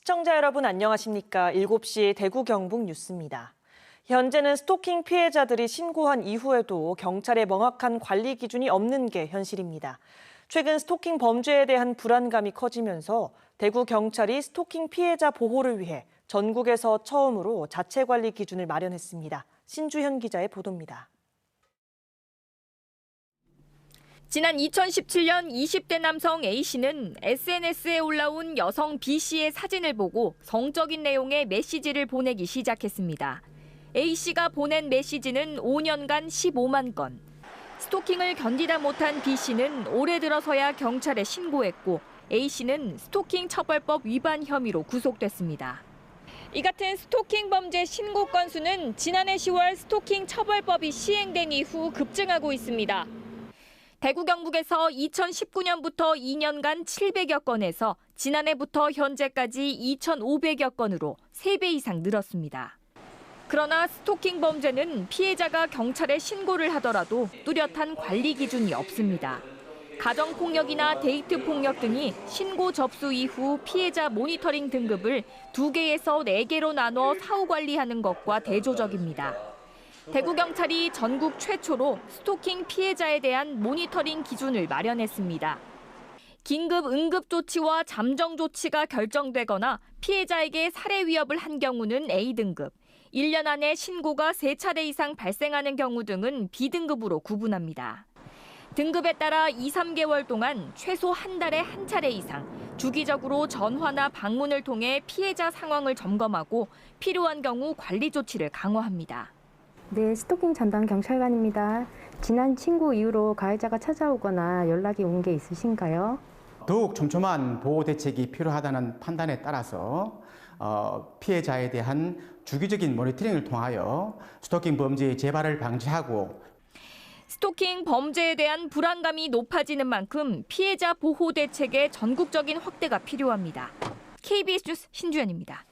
시청자 여러분 안녕하십니까? 7시 대구 경북 뉴스입니다. 현재는 스토킹 피해자들이 신고한 이후에도 경찰의 명확한 관리 기준이 없는 게 현실입니다. 최근 스토킹 범죄에 대한 불안감이 커지면서 대구 경찰이 스토킹 피해자 보호를 위해 전국에서 처음으로 자체 관리 기준을 마련했습니다. 신주현 기자의 보도입니다. 지난 2017년 20대 남성 A씨는 SNS에 올라온 여성 B씨의 사진을 보고 성적인 내용의 메시지를 보내기 시작했습니다. A씨가 보낸 메시지는 5년간 15만 건. 스토킹을 견디다 못한 B씨는 올해 들어서야 경찰에 신고했고 A씨는 스토킹 처벌법 위반 혐의로 구속됐습니다. 이 같은 스토킹 범죄 신고 건수는 지난해 10월 스토킹 처벌법이 시행된 이후 급증하고 있습니다. 대구 경북에서 2019년부터 2년간 700여 건에서 지난해부터 현재까지 2,500여 건으로 3배 이상 늘었습니다. 그러나 스토킹 범죄는 피해자가 경찰에 신고를 하더라도 뚜렷한 관리 기준이 없습니다. 가정폭력이나 데이트 폭력 등이 신고 접수 이후 피해자 모니터링 등급을 2개에서 4개로 나눠 사후 관리하는 것과 대조적입니다. 대구경찰이 전국 최초로 스토킹 피해자에 대한 모니터링 기준을 마련했습니다. 긴급 응급조치와 잠정조치가 결정되거나 피해자에게 살해 위협을 한 경우는 A등급, 1년 안에 신고가 3차례 이상 발생하는 경우 등은 B등급으로 구분합니다. 등급에 따라 2, 3개월 동안 최소 한 달에 한 차례 이상 주기적으로 전화나 방문을 통해 피해자 상황을 점검하고 필요한 경우 관리 조치를 강화합니다. 네, 스토킹 전담 경찰관입니다. 지난 친구 이후로 가해자가 찾아오거나 연락이 온 게 있으신가요? 더욱 촘촘한 보호 대책이 필요하다는 판단에 따라서 피해자에 대한 주기적인 모니터링을 통하여 스토킹 범죄의 재발을 방지하고 스토킹 범죄에 대한 불안감이 높아지는 만큼 피해자 보호 대책의 전국적인 확대가 필요합니다. KBS 뉴스 신주현입니다.